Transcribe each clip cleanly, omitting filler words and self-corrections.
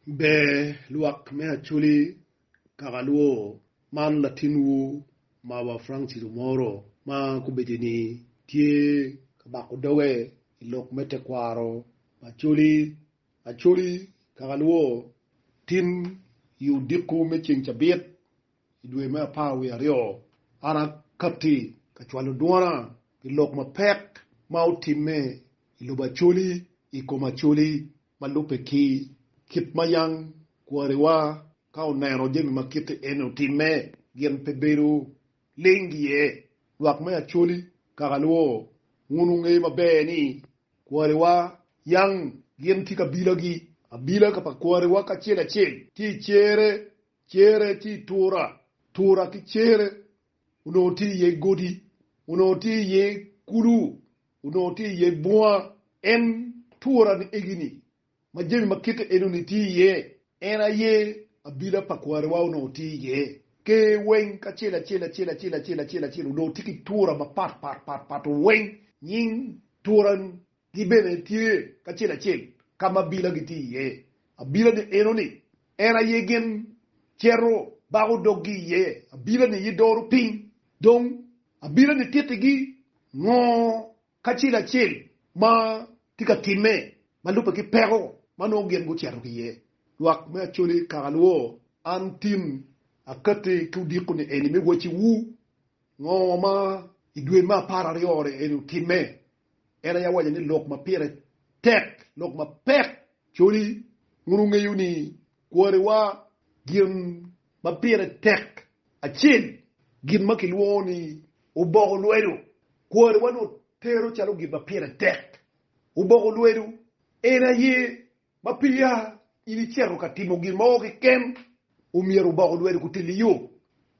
be luak me achuli kagaluo man latinu mawa Francis Mawa ma kubejeni tie kabako dowe ilok mete kwaro achuli kagaluo tin yu diku me ching chabit idwe me pawi ario ana kapti kachwalu duana ilok ma pek mau timme iluba chuli ikoma chuli malupe ki kit mayang kuarewa kau nero jemi makite eno timme gen peberu lengie wak me achuli kagaluo ngununge mabeni kuarewa yang gen tika bilagi abila ka pakuarewa ka chela ti chere ti tura ki chere unoti ye godi unoti ye kulu unoti ye boa en tura ni egini majemi makite eno ni ti ye ena ye abila pakuarewa unoti ye ke wen ka chela unoti ki tura ba pat wen yin turan gibene tie ka chela kama bila giti ye abila ni eno ni ena ye gen chero bago dogi ye abila ni yidoru ping dong abila ni tietegi ngo kachila ma tika time malupa ki pero mano gen go chero ki ye luak me achuli kagaluo antim akate kudiko ni eni me wachi wu ngo ma idwe ma para riore enu time era ya waja ni lok ma pire tek lok ma pek chuli ngurunge yuni kuare wa gin ma pire tek achin gin makilwoni ubogo lweru kuare wa no tero chalo gin ma pire tek ubogo lweru era ye mapia ili chero katimo gin mo ki kem umiero ubogo lweru kutili yo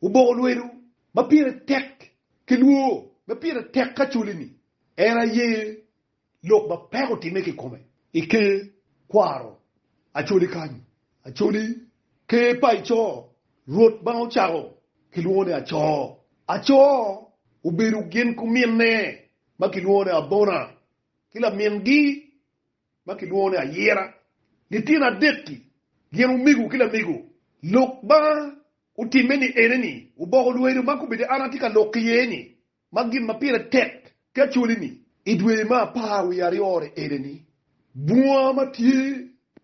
ubogo lweru mapire tek kilwo mapire tek kachulini era ye lok ma peko time ki kome ike kwaro achuli kanyu achuli ke paicho rot bao chao kilwone acho uberu gen kumienne makilwone abona kila miengi makilwone ayera litina deti gen migu kila migu lok ba utimeni eneni ubogo luweru makubide anatika lokiyeni magin mapira tek kachuli ni idwe ma pawi ariore eneni buwa mati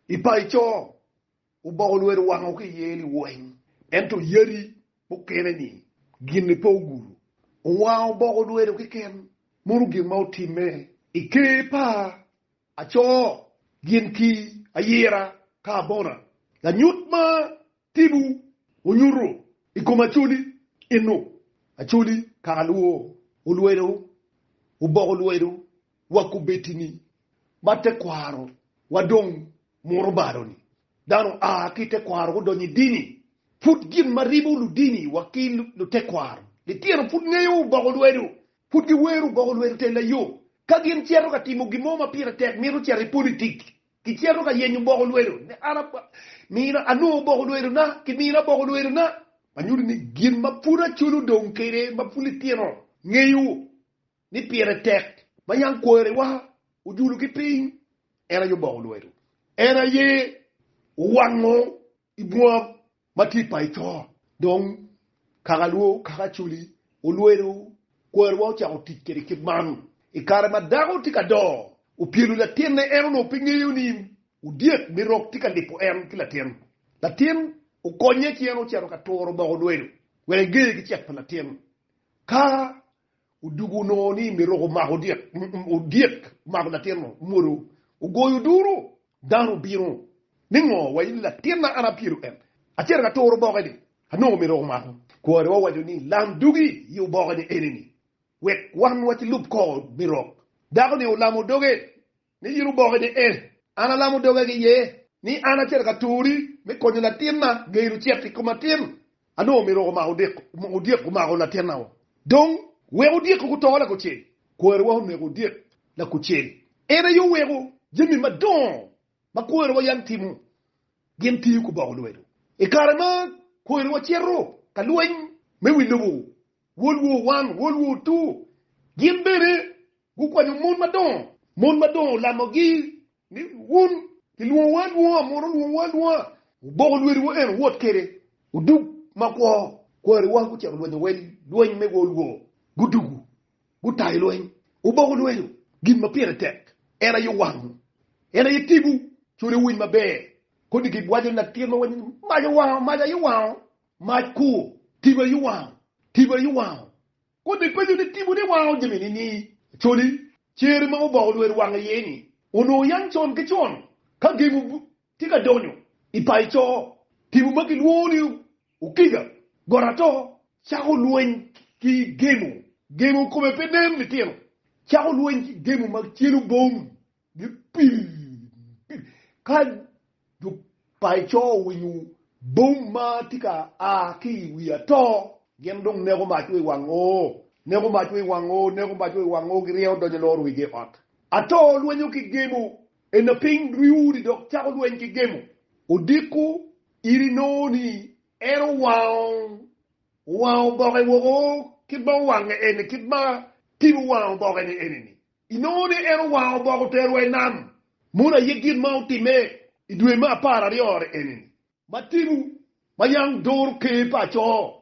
ipaicho ubogo luweru wango ki yeli wen ento yeri bukene ni ginni poguru uwa ubogo luweru kiken muru gin mautime ikepa acho ginki ayera kabona la nyutma tibu unyuru ikomachuli eno achuli kagaluo uluweru ubogo luweru wakubetini bate kwaro wadong morobaroni dano kite kwaro udonyi dini put gin maribu lu dini wakil lu te kwaro le tiero put ngayo ubogo luweru put gi weru ubogo luweru te la yo kagin tiero katimo gimoma pira tek miru tiari politik ki tiero ka yenyu ubogo luweru ne araba mira anu ubogo luweru na ki mira ubogo luweru na manyuri ni gin mapura chulu dong kere mapuli tiero ngayo ni pira tek mayang kwere wa ujulu ki ping era yo ubogo luweru era ye wango ibwa mati paicho dong kagaluo kagachuli uluweru kwerwa cha otikeri kibman ikare madago tikado upilu la tienne ero no pingiyu ni udiek mirok tika lipo kila tien la tien ukonye kieno chero katoro ba uluweru wenge ki chek la tien ka udugu no ni miroko mago udiek mago la tien muru ugoyu duru dano biro ningo wa la tienna ana piru achera katoro ba gadi hano miroko mago ko rewa waju ni lam dugi yu ba gadi enini wek wan wati lup ko mirok dago ni ulamu doge ni yiru ba gadi ana lamu doge gi ye ni ana chera katuri me konyo la tienna geiru cheti kuma tien ano miroko mago udiek mago la tienna donc we udiek ko tola ko che ko rewa ne udiek la ko che era yo wego jemi madon makuero wa yantimu genti ku ba oluweru e karama ko ero chero kalwen me wilubu wolwo 1 wolwo 2 gimbere gu kwa mon madon la mogi ni wun luo wadwa moro luo wadwa bo lweri wo en wot kere udug makwo kwari wa ku chero lwenyo wel lweny me go luo gudugu gutai lweny ubo lwenyo gin mapiere tek era yo wangu era yitibu churi winy maber kodi gi bwaje na tieno wen maja yo wangu maku tiba yo wangu kodi pejo ni tibu ni wangu jemini ni choli chere ma ubo lweri wangu yeni ono yang chon ke chon ka gimu tika donyo ipai cho tibu maki luoni ukiga gorato chako lweny ki gemu kome penem ni tieno chako lweny ki gemu mag chielu bom gi pil ka du pai cho winyu bom ma tika a ki wi ato gen dong nego ma chwe wango gi reo donyo lor wi ge ot ato lwenyu ki gemu en a ping riuri dok chako lweny ki gemu odiku irinoni ero wow boge wogo kidba wange ene kidba tibu wow boge ni eneni inoni ero wow bogo terwe nam muna yigin mautime idwe ma para riore eneni matibu mayang dor ke pacho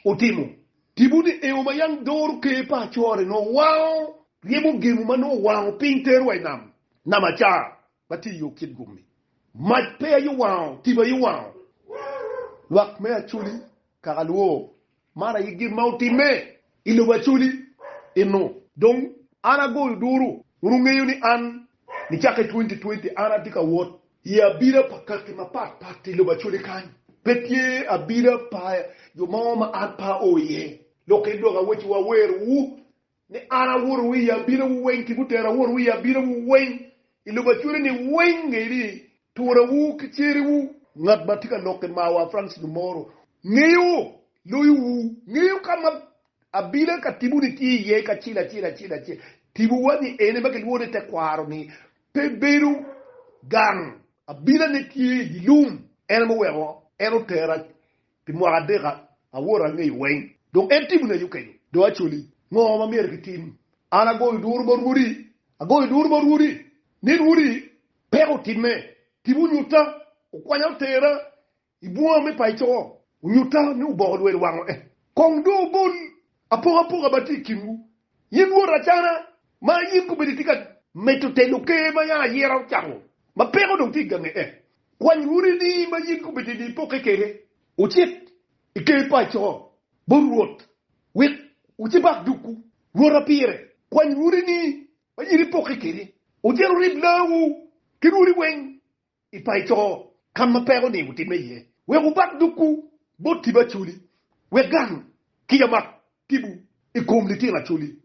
utimu tibu ni ewo mayang dor ke pacho re no wow yemu gemu mano wow ping terwe nam namacha bati yo kidgumi mat pe you wow tiba you wow wak me achuli kagaluo mara yigir mauti me ilo bachuli ino donc ana go duru urungeyo ni an ni chake 2020 ana tika wot ya bira pakati mapat ilo bachuli kan petie abira pa yo mama apa oye loke doga wechi wa weru ni ana wuru wi ya bira wen kibutera wuru wi ya bira wen ilo bachuli ni wen ngiri tura wu kichiri wu ngat batika loke mawa Francis Mawa ngeyo kama abila katibu ni ti ye ka chila tibu wani ene ba kelwode te kwaro ni peberu gang abila ne ti dilum ene mo wewo eno tera ti mo adega awora ngi wen donc en tibu na yukay do achuli ngoma mer ki tim ana go dur bor wuri nin wuri pero timme tibu nyuta ukwanya tera ibuwa me paicho unyuta ni ubo lweri wango kongdo bon apoga bati kimu yinwo rachana ma yinku biditika metuteluke ma ya yera chango ma pero dong tigange kwany wuri ni ma yinku bididi pokekere uchit ike paicho borwot wit uchibak duku wora pire kwany wuri ni ma yiri pokekere ujeru riblawu kiruri wen ipaicho kama pero ni utimeye we ubak duku boti bachuli we gan kiyamak tibu ikomliti la chuli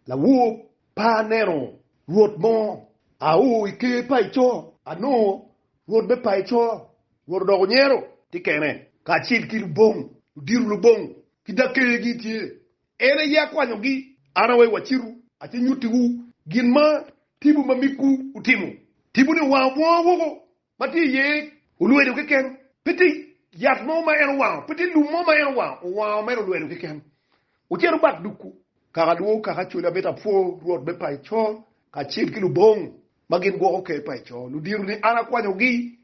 la wo panero rot mo au ike paicho ano rot be paicho rot do nyero tikene ka chil kilu bong diru lu bong kidake gitie ene ya kwanyo gi ana we wachiru ati nyutigu ginma tibu mamiku utimu tibu ni wa wo mati ye ulwede keken piti yat moma en wa piti lu moma en wa mero lwede keken ucheru bak duku kagaduo kagachula beta fo road be paicho ka chip kilu bong magin go okay paicho lu diru ni ana kwanyo gi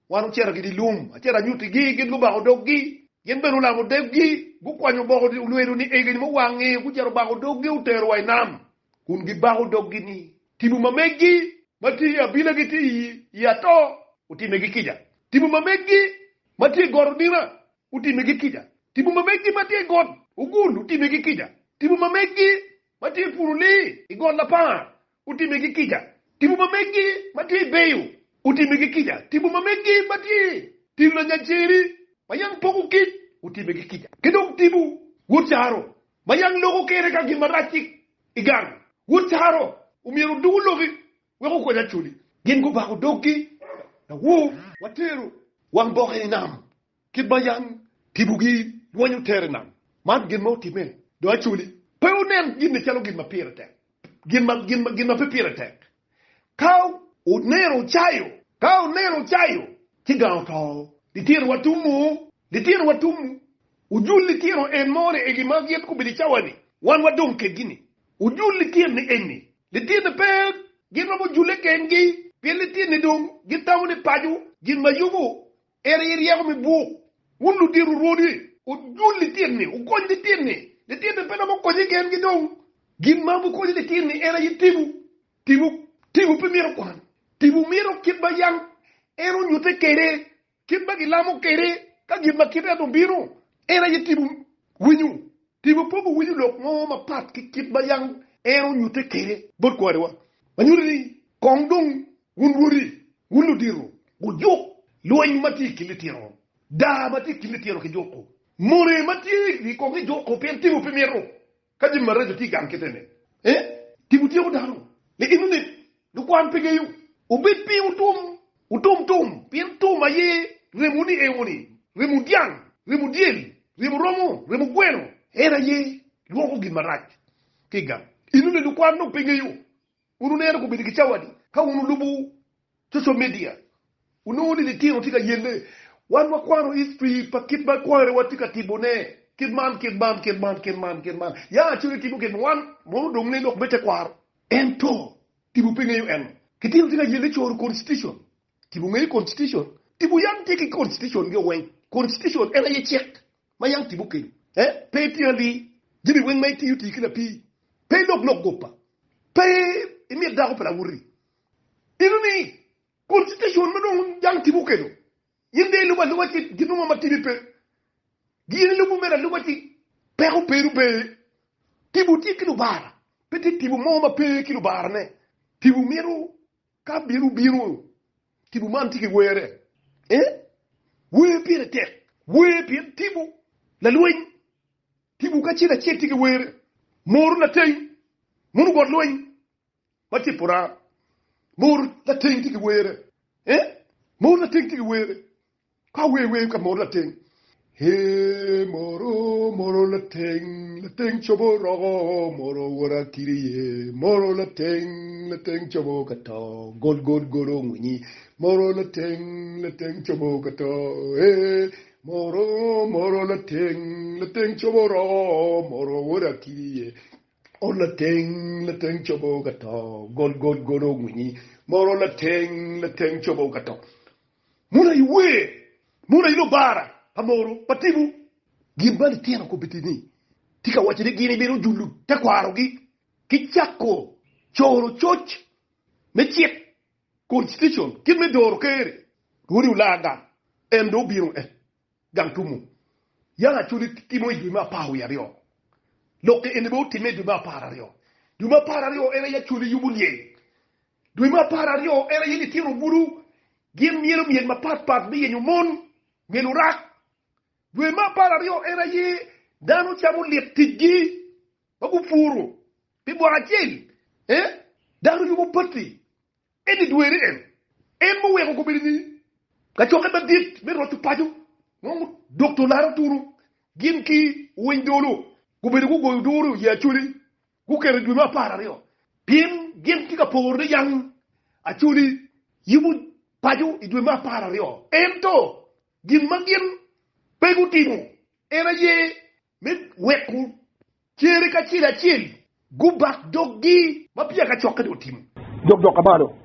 wanu chera gi lum achera nyuti gi gin lu ba odoggi yen benu la mo deggi bu kwanyo bo lwede ni egen mo wange ku cheru ba odoggi utero wa nam kun gi ba odoggi ni tibu mamegi mati abila giti yato utimegi kija tibu mamegi mati gordina utimegi kija tibu mamegi mati god ugul utimegi kija tibu mamegi mati furuli igod la pa utimegi kija tibu mamegi mati beyu utimegi kija tibu mamegi mati tibu na nyachiri mayang pokukit utimegi kija kedong tibu wutcharo mayang logo kere ka gimarachik igang wutcharo umiru dugulogi weko ko nyachuli gen go ba ko doggi na wo wateru wang boxe nam kibayang tibugi wonyu terenam man gen mo time do achuli pewnen gin ne chalo gin ma pirate gin ma pirate kaw o nero chayo tigaw to ditiro watumu ujuli tiro en more e gi magiet ko bidi chawani wan wadon ke gini ujuli tiro ni enni litiro pe gin mo jule kengi peliti ni dong gitamu ni paju gin mayubu ere yeri yago mi bu wulu diru rodi o julli tienni o gondi tienni de tienni pena mo koji gen gi dong gin mamu koji de tienni ere yi tibu primero kwan tibu miro kitba yang ero nyute kere kitba gilamo kere ka gimba kere do biro ere yi tibu pobu winyu lok mo ma pat ki kitba yang ero nyute kere bot ko rewa manyuri kongdong wulu diru go jok loñ mati kilitiro da mati kilitiro ke joko more mati ni ko ke joko pen tibu primero kadi marajo ti gam ketene tibu tiyo daro le inune du kwan pegeyu o bet pi utum pen tum aye remuni remudian remudiel remuromo remugweno era ye luoko gi maraj ke gam inune du kwan no pegeyu unu nere ko bidiki chawadi ka unu lubu social media unoni ni tiro tika yende wan wa kwano history pakit ba kware watika tibone kidman ya churi tibu ken wan mo dong ne nok bete kwar ento tibu penge yu en kitiro tika yende chor constitution tibu ngai constitution tibu yang tiki constitution ge wen constitution era ye check ma yang tibu ken pe tiali jibi wen mai ti yuti kila pi pe nok gopa pe imi da ko pala wuri inuni constitution ma don jang tibu keno yinde lu ba ci ginuma ma tibi pe gine lu bu mera lu ba ci peru pe tibu ti kilo bara petit tibu mo ma pe kilo bara ne tibu meru ka biru tibu man tiki were we pire tek we pire tibu la loñ tibu ka ci la ci tiki were moru la tay munu god loñ bati pura mor la ting tiki were mor la ting tiki were ka we ka mor la ting he moro la ting choboro moro wara kiriye moro la ting chobo kato god goro nguni moro la ting chobo kato moro la ting choboro moro wara kiriye on la ting chobo kato god goro nguni moro la ting chobo kato muna ilo bara amoro patibu gimbali tiano ko bitini tika wache de gine biro jullu te kwaro gi kichako choro choch mechiet constitution kimme doro kere wuri ulaga endo biro gantumu yana chuli timo iduma pawo ya rio loke enebo time duma para rio era ya chuli yubulye duma para rio era yini tiro buru gim yelo mien ma pat bi yenyu mon ngelu rak duma para rio era ye danu chamu leptigi babu furu bi bo ajel danu yubu pati edi duere en mo wego ko bini ka choke ba dit be rotu paju mo docteur la turu gim ki wendolo ko be ko go duru ya chuli ku kere duma para rio pin gim ki ka por yang a chuli yubu paju iduma para rio ento gim mangin pegu timu era ye mit weku chere ka chila chili gubak doggi mapia ka choke do timu dog kabalo